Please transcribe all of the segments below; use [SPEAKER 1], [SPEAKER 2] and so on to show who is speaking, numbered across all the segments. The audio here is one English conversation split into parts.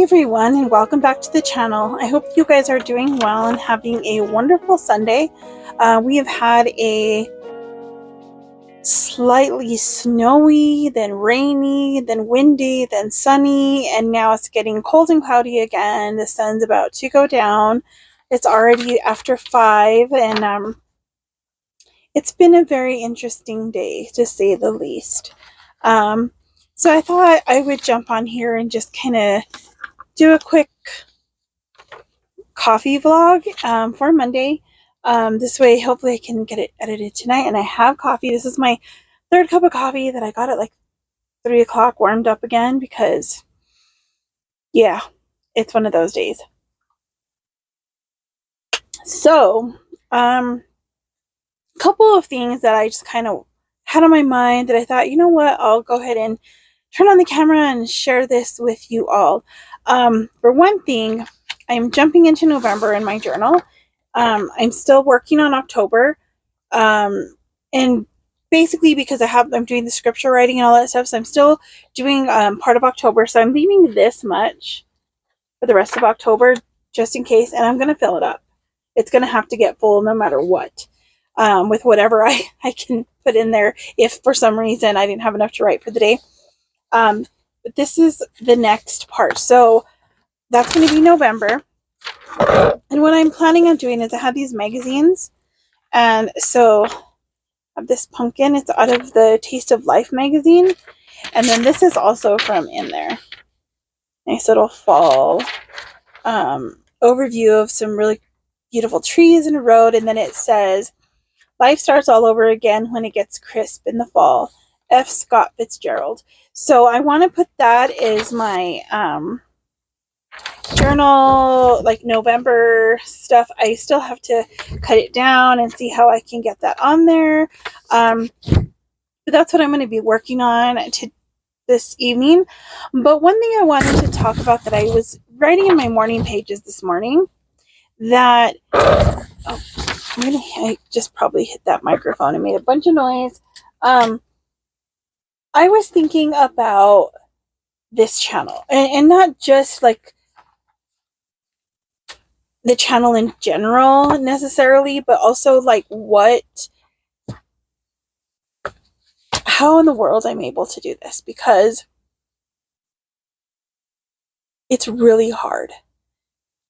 [SPEAKER 1] everyone, and welcome back to the channel. I hope you guys are doing well and having a wonderful Sunday. We have had a slightly snowy, then rainy, then windy, then sunny, and now it's getting cold and cloudy again. The sun's about to go down. It's already after 5, and it's been a very interesting day, to say the least. So I thought I would jump on here and just kind of do a quick coffee vlog for Monday. This way, hopefully I can get it edited tonight. And I have coffee. This is my third cup of coffee that I got at like 3 o'clock, warmed up again, because yeah, it's one of those days. So, a couple of things that I just kind of had on my mind that I thought, you know what, I'll go ahead and turn on the camera and share this with you all. For one thing, I'm jumping into November in my journal. I'm still working on October, and basically because I'm doing the scripture writing and all that stuff, so I'm still doing part of October. So I'm leaving this much for the rest of October, just in case, and I'm going to fill it up. It's going to have to get full no matter what, with whatever I can put in there, if for some reason I didn't have enough to write for the day. But this is the next part. So that's going to be November. And what I'm planning on doing is I have these magazines. And so I have this pumpkin. It's out of the Taste of Life magazine. And then this is also from in there. Nice little fall overview of some really beautiful trees and a road. And then it says, "Life starts all over again when it gets crisp in the fall. F. Scott Fitzgerald." So I want to put that as my journal, like November stuff. I still have to cut it down and see how I can get that on there. But that's what I'm going to be working on this evening. But one thing I wanted to talk about that I was writing in my morning pages this morning, that I just probably hit that microphone and made a bunch of noise. I was thinking about this channel, and not just like the channel in general necessarily, but also like how in the world I'm able to do this, because it's really hard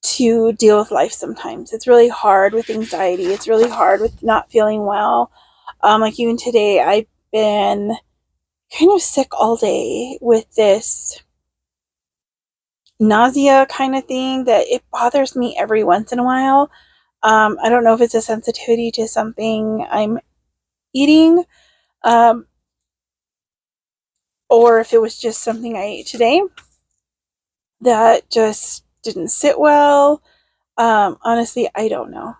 [SPEAKER 1] to deal with life sometimes. It's really hard with anxiety. It's really hard with not feeling well. Like even today, I've been kind of sick all day with this nausea kind of thing that it bothers me every once in a while. I don't know if it's a sensitivity to something I'm eating, or if it was just something I ate today that just didn't sit well. Honestly, I don't know.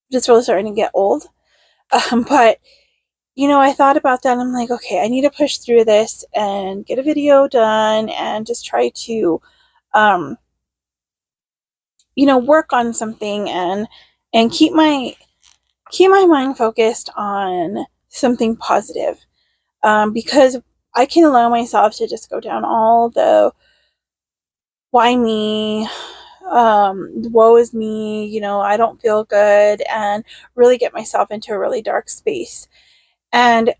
[SPEAKER 1] Just really starting to get old. But you know, I thought about that and I'm like, okay, I need to push through this and get a video done and just try to, you know, work on something and keep my mind focused on something positive. Because I can allow myself to just go down all the why me, woe is me, you know, I don't feel good, and really get myself into a really dark space. And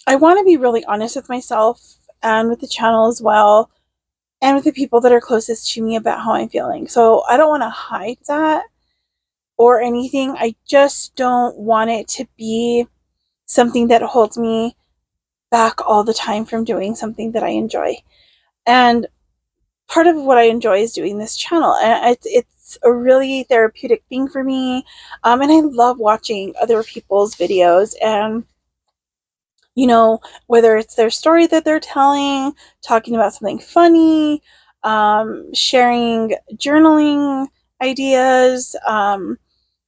[SPEAKER 1] I want to be really honest with myself and with the channel as well, and with the people that are closest to me about how I'm feeling. So I don't want to hide that or anything. I just don't want it to be something that holds me back all the time from doing something that I enjoy. And part of what I enjoy is doing this channel, and it's a really therapeutic thing for me. And I love watching other people's videos, and you know, whether it's their story that they're telling, talking about something funny, sharing journaling ideas,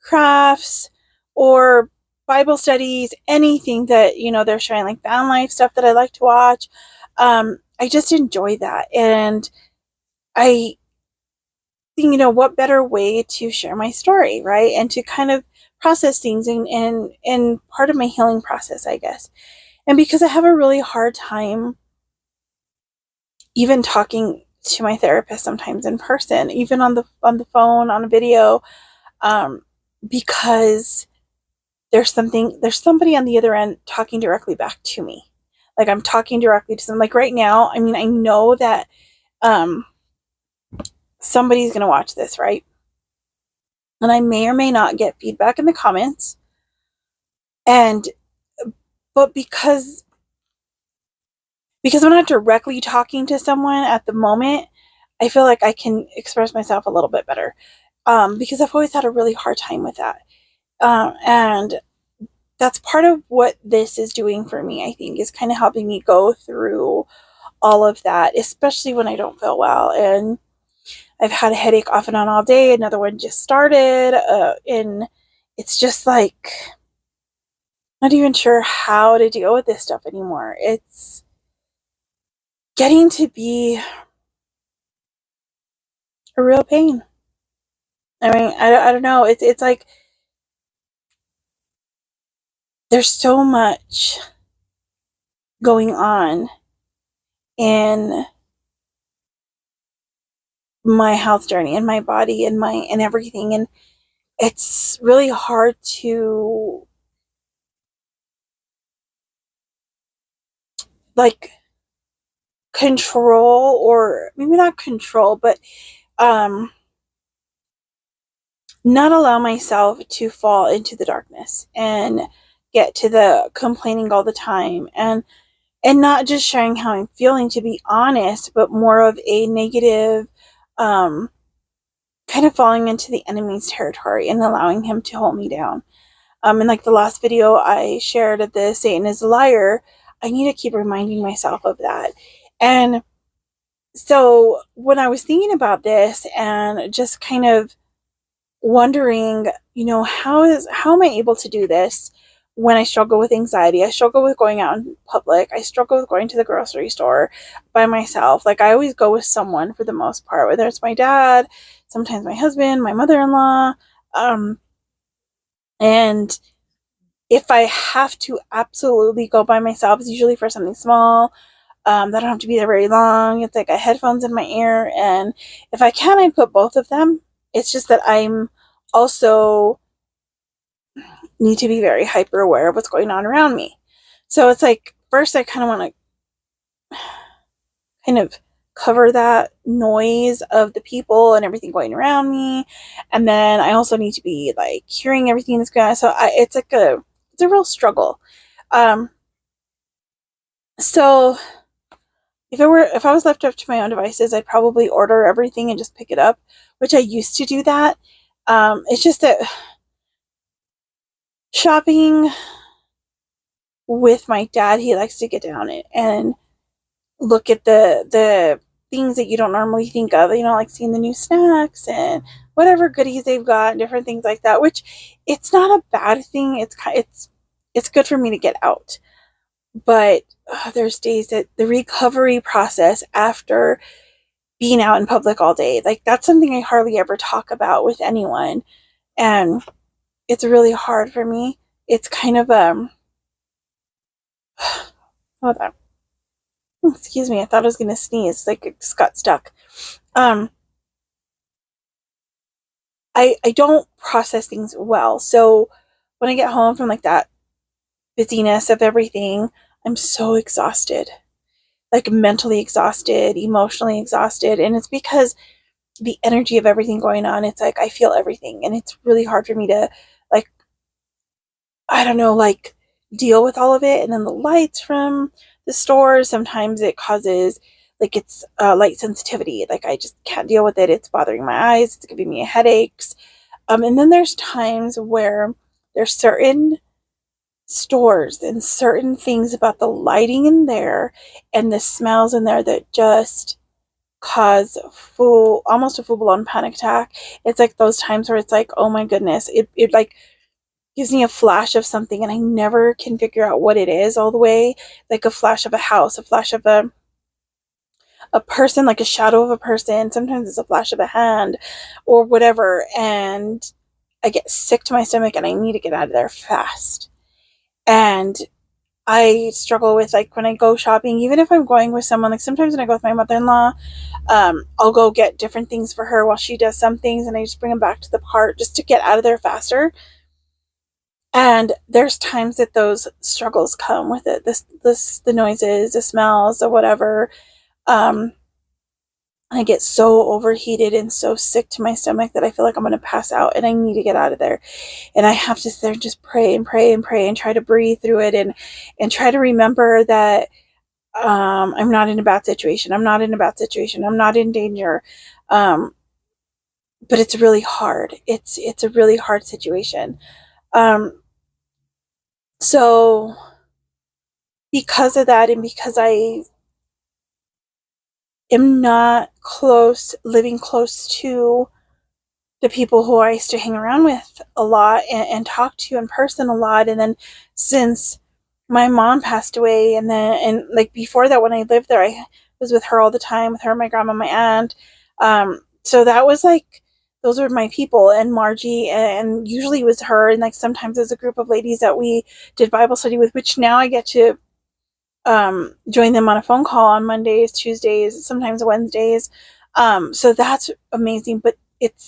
[SPEAKER 1] crafts, or Bible studies, anything that, you know, they're sharing, like van life stuff that I like to watch. I just enjoy that. And I think, you know, what better way to share my story, right? And to kind of process things in part of my healing process, I guess. And because I have a really hard time even talking to my therapist sometimes in person, even on the phone, on a video, because there's somebody on the other end talking directly back to me. Like I'm talking directly to them. Like right now, I mean, I know that somebody's going to watch this, right? And I may or may not get feedback in the comments. But because I'm not directly talking to someone at the moment, I feel like I can express myself a little bit better. Because I've always had a really hard time with that. And that's part of what this is doing for me, I think, is kind of helping me go through all of that, especially when I don't feel well. And I've had a headache off and on all day. Another one just started. And it's just like, not even sure how to deal with this stuff anymore. It's getting to be a real pain. I mean, I don't know. It's like there's so much going on in my health journey and my body and everything, and it's really hard to like control, or maybe not control, but not allow myself to fall into the darkness and get to the complaining all the time, and not just sharing how I'm feeling, to be honest, but more of a negative, kind of falling into the enemy's territory and allowing him to hold me down. And like the last video I shared of the Satan is a liar, I need to keep reminding myself of that. And so when I was thinking about this and just kind of wondering, how am I able to do this when I struggle with anxiety? I struggle with going out in public. I struggle with going to the grocery store by myself. Like I always go with someone for the most part, whether it's my dad, sometimes my husband, my mother-in-law. And if I have to absolutely go by myself, it's usually for something small. That don't have to be there very long. It's like I headphones in my ear, and if I can, I'd put both of them. It's just that I'm also need to be very hyper aware of what's going on around me. So it's like, first I kind of want to kind of cover that noise of the people and everything going around me, and then I also need to be like hearing everything that's going on. So it's a real struggle. So if I was left up to my own devices, I'd probably order everything and just pick it up, which I used to do that. It's just that shopping with my dad, he likes to get down and look at the things that you don't normally think of, like seeing the new snacks and whatever goodies they've got and different things like that, which it's not a bad thing. It's good for me to get out. But there's days that the recovery process after being out in public all day, like that's something I hardly ever talk about with anyone. And it's really hard for me. It's kind of, hold on. Excuse me, I thought I was going to sneeze. Like it just got stuck. I don't process things well. So when I get home from like that busyness of everything, I'm so exhausted. Like mentally exhausted, emotionally exhausted. And it's because the energy of everything going on, it's like I feel everything. And it's really hard for me to, like, I don't know, like deal with all of it. And then the lights from the store, sometimes it causes, like, it's light sensitivity. Like I just can't deal with it. It's bothering my eyes. It's giving me headaches. And then there's times where there's certain stores and certain things about the lighting in there and the smells in there that just cause almost a full-blown panic attack. It's like those times where it's like, oh my goodness, it like gives me a flash of something and I never can figure out what it is all the way. Like a flash of a house, a flash of a person, like a shadow of a person. Sometimes it's a flash of a hand or whatever, and I get sick to my stomach and I need to get out of there fast. And I struggle with, like, when I go shopping, even if I'm going with someone, like sometimes when I go with my mother-in-law, I'll go get different things for her while she does some things, and I just bring them back to the cart just to get out of there faster. And there's times that those struggles come with it. The noises, the smells, or whatever. Um, I get so overheated and so sick to my stomach that I feel like I'm going to pass out and I need to get out of there. And I have to sit there and just pray and pray and pray and try to breathe through it, and try to remember that I'm not in a bad situation. I'm not in a bad situation. I'm not in danger. Um, but it's really hard. It's a really hard situation. Um, so because of that, and because I am not living close to the people who I used to hang around with a lot, and talk to in person a lot. And then since my mom passed away, and like before that, when I lived there, I was with her all the time, with her, my grandma, my aunt. So that was like, those were my people, and Margie, and usually it was her, and like sometimes there's a group of ladies that we did Bible study with, which now I get to join them on a phone call on Mondays, Tuesdays, sometimes Wednesdays. So that's amazing, but it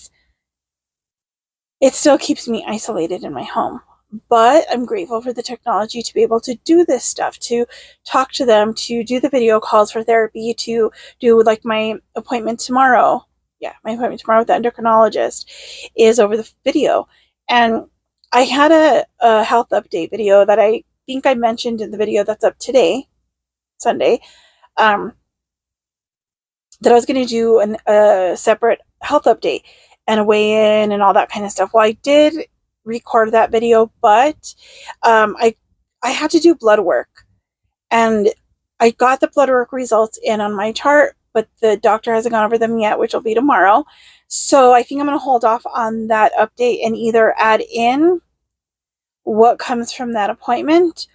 [SPEAKER 1] still keeps me isolated in my home. But I'm grateful for the technology to be able to do this stuff, to talk to them, to do the video calls for therapy, to do like my appointment tomorrow. Yeah, my appointment tomorrow with the endocrinologist is over the video. And I had a health update video that I think I mentioned in the video that's up today, Sunday, that I was going to do a separate health update and a weigh-in and all that kind of stuff. Well, I did record that video, but I had to do blood work, and I got the blood work results in on my chart, but the doctor hasn't gone over them yet, which will be tomorrow. So I think I'm going to hold off on that update and either add in what comes from that appointment.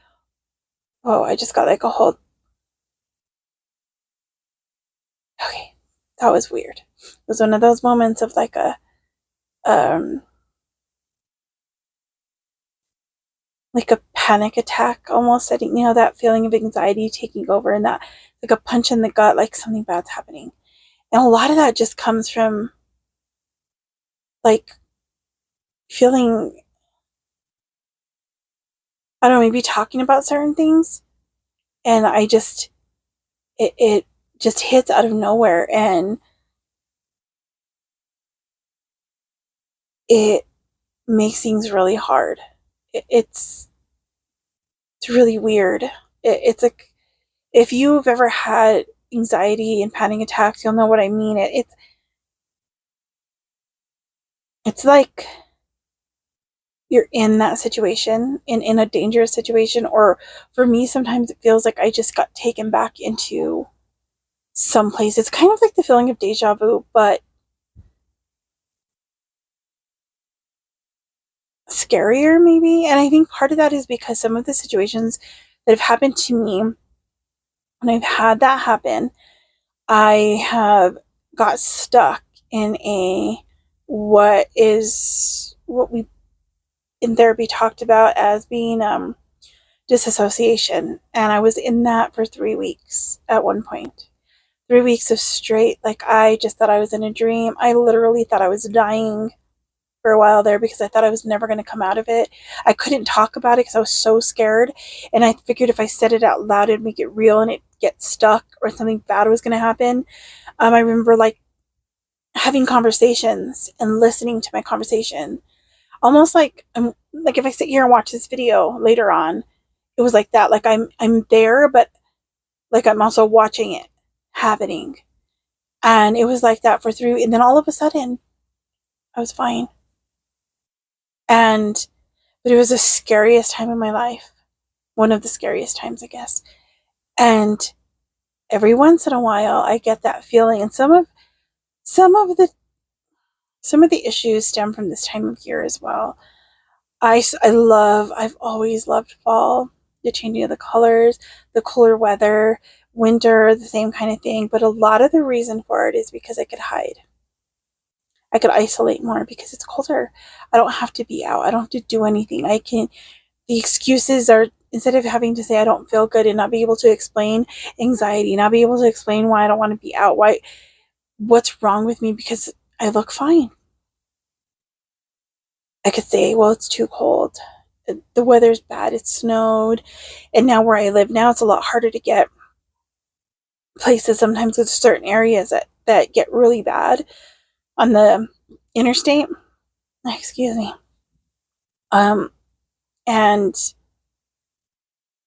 [SPEAKER 1] Oh, I just got like a whole... Okay, that was weird. It was one of those moments of like a panic attack, almost setting, that feeling of anxiety taking over, and that like a punch in the gut, like something bad's happening. And a lot of that just comes from like feeling, I don't know, maybe talking about certain things, and it just hits out of nowhere, and it makes things really hard. It's really weird. It's like, if you've ever had anxiety and panic attacks, you'll know what I mean. It's like you're in that situation, in a dangerous situation, or for me, sometimes it feels like I just got taken back into some place. It's kind of like the feeling of deja vu, but scarier maybe. And I think part of that is because some of the situations that have happened to me, when I've had that happen, I have got stuck in what we in therapy talked about as being disassociation. And I was in that for 3 weeks at one point. 3 weeks of straight, like, I just thought I was in a dream. I literally thought I was dying for a while there because I thought I was never going to come out of it. I couldn't talk about it because I was so scared. And I figured if I said it out loud, it'd make it real and it get stuck, or something bad was going to happen. I remember like having conversations and listening to my conversation, almost like like if I sit here and watch this video later on, it was like that. Like I'm there, but like I'm also watching it happening. And it was like that for 3, and then all of a sudden I was fine. But it was the scariest time in my life. One of the scariest times, I guess. And every once in a while I get that feeling, and some of the issues stem from this time of year as well. I've always loved fall, the changing of the colors, the cooler weather, winter, the same kind of thing. But a lot of the reason for it is because I could hide. I could isolate more because it's colder. I don't have to be out. I don't have to do anything. The excuses are instead of having to say I don't feel good and not be able to explain anxiety, not be able to explain why I don't want to be out, what's wrong with me because I look fine. I could say, well, it's too cold. The weather's bad. It snowed. And now where I live now, it's a lot harder to get places sometimes with certain areas that get really bad on the interstate. Excuse me. And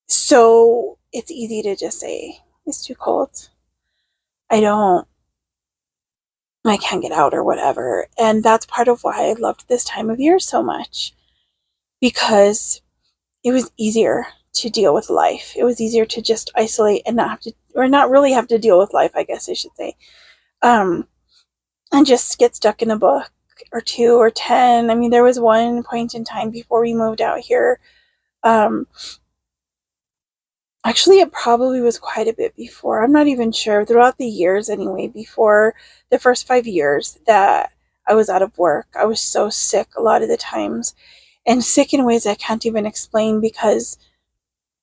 [SPEAKER 1] so it's easy to just say, it's too cold. I can't get out or whatever. And that's part of why I loved this time of year so much, because it was easier to deal with life. It was easier to just isolate and not have to, or not really have to deal with life, I guess I should say. And just get stuck in a book or 2 or 10. I mean, there was one point in time before we moved out here. Actually, it probably was quite a bit before. I'm not even sure. Throughout the years, anyway, before the first 5 years that I was out of work, I was so sick a lot of the times. And sick in ways I can't even explain because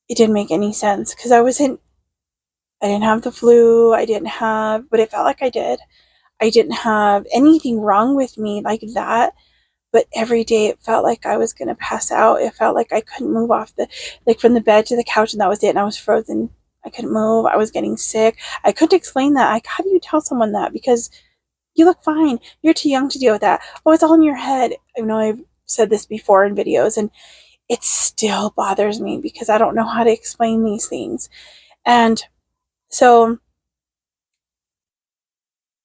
[SPEAKER 1] it didn't make any sense. Because I didn't have the flu. But it felt like I did. I didn't have anything wrong with me like that. But every day it felt like I was going to pass out. It felt like I couldn't move from the bed to the couch, and that was it. And I was frozen. I couldn't move. I was getting sick. I couldn't explain that. How do you tell someone that? Because you look fine. You're too young to deal with that. Oh, it's all in your head. I know I've said this before in videos, and it still bothers me because I don't know how to explain these things. And so,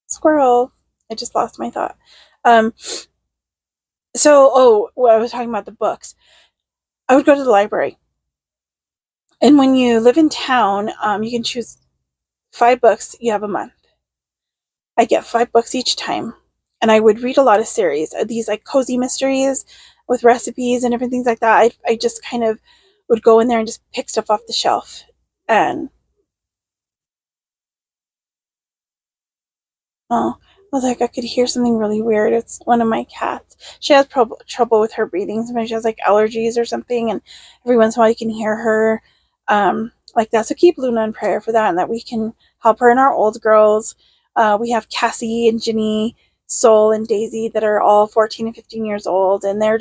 [SPEAKER 1] squirrel, I just lost my thought. I was talking about the books. I would go to the library. And when you live in town, you can choose 5 books. You have a month. I get 5 books each time. And I would read a lot of series. These like cozy mysteries with recipes and different things like that. I just kind of would go in there and just pick stuff off the shelf. And I was like, I could hear something really weird. It's one of my cats. She has trouble with her breathing. Sometimes she has like allergies or something, and every once in a while you can hear her like that. So keep Luna in prayer for that, and that we can help her and our old girls. We have Cassie and Ginny, Soul and Daisy that are all 14 and 15 years old, and they're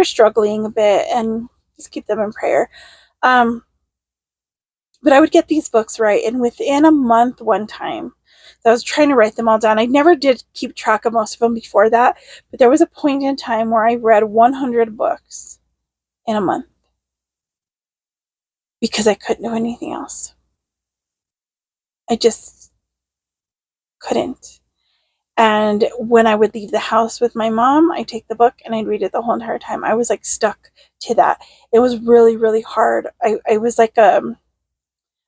[SPEAKER 1] struggling a bit, and just keep them in prayer. But I would get these books right, and within a month one time, I was trying to write them all down. I never did keep track of most of them before that, but there was a point in time where I read 100 books in a month because I couldn't do anything else. I just couldn't. And when I would leave the house with my mom, I'd take the book and I'd read it the whole entire time. I was like stuck to that. It was really, really hard. I was like a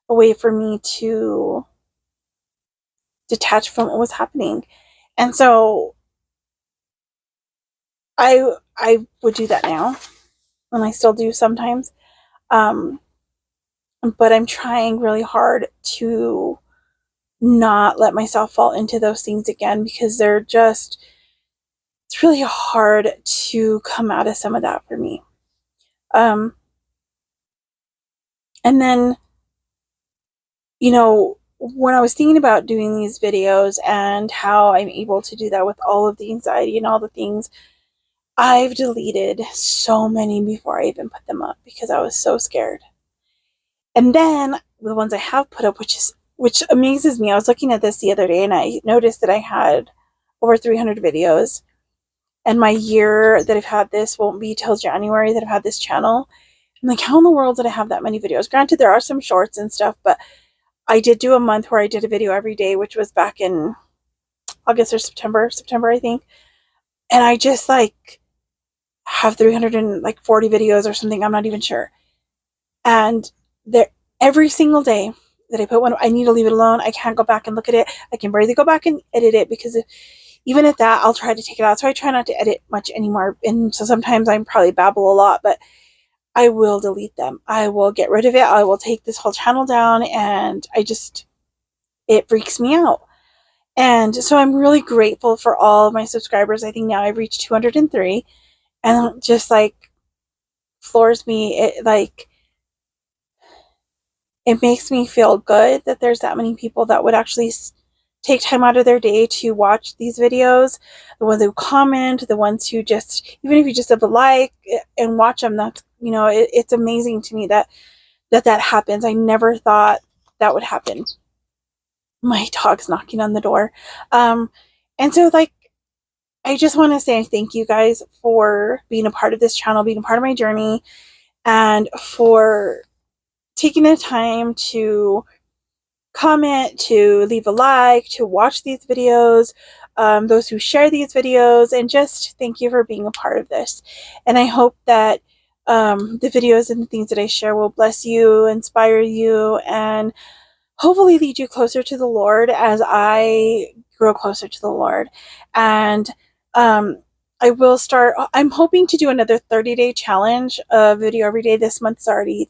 [SPEAKER 1] way for me to detach from what was happening. And so I would do that now, and I still do sometimes. But I'm trying really hard to not let myself fall into those things again, because it's really hard to come out of some of that for me. And then, when I was thinking about doing these videos and how I'm able to do that with all of the anxiety and all the things, I've deleted so many before I even put them up because I was so scared. And then the ones I have put up, which amazes me. I was looking at this the other day and I noticed that I had over 300 videos, and my year that I've had this won't be till January that I've had this channel. I'm like, how in the world did I have that many videos? Granted, there are some shorts and stuff, but I did do a month where I did a video every day, which was back in August or September, I think. And I just have 340 videos or something. I'm not even sure. And every single day that I put one, I need to leave it alone. I can't go back and look at it. I can barely go back and edit it, because even at that, I'll try to take it out. So I try not to edit much anymore. And so sometimes I probably babble a lot, but I will delete them. I will get rid of it. I will take this whole channel down, and it freaks me out. And so I'm really grateful for all of my subscribers. I think now I've reached 203, and just floors me. it makes me feel good that there's that many people that would actually take time out of their day to watch these videos. The ones who comment, the ones who just, even if you just have a like and watch them, that's, you know, it's amazing to me that happens. I never thought that would happen. My dog's knocking on the door. And so, like, I just want to say thank you guys for being a part of this channel, being a part of my journey, and for taking the time to comment, to leave a like, to watch these videos, those who share these videos, and just thank you for being a part of this. And I hope that the videos and the things that I share will bless you, inspire you, and hopefully lead you closer to the Lord as I grow closer to the Lord. And I will start, I'm hoping to do another 30-day challenge video every day. This month's already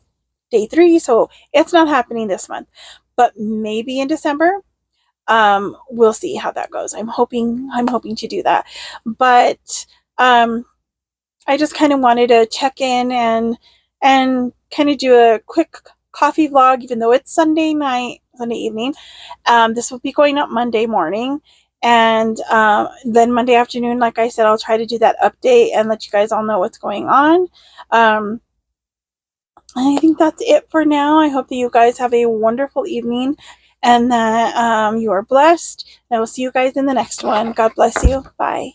[SPEAKER 1] day 3, so it's not happening this month, but maybe in December. We'll see how that goes. I'm hoping to do that. But I just kind of wanted to check in and kind of do a quick coffee vlog, even though it's Sunday evening. This will be going up Monday morning, and then Monday afternoon, like I said, I'll try to do that update and let you guys all know what's going on. I think that's it for now. I hope that you guys have a wonderful evening and that you are blessed. And I will see you guys in the next one. God bless you. Bye.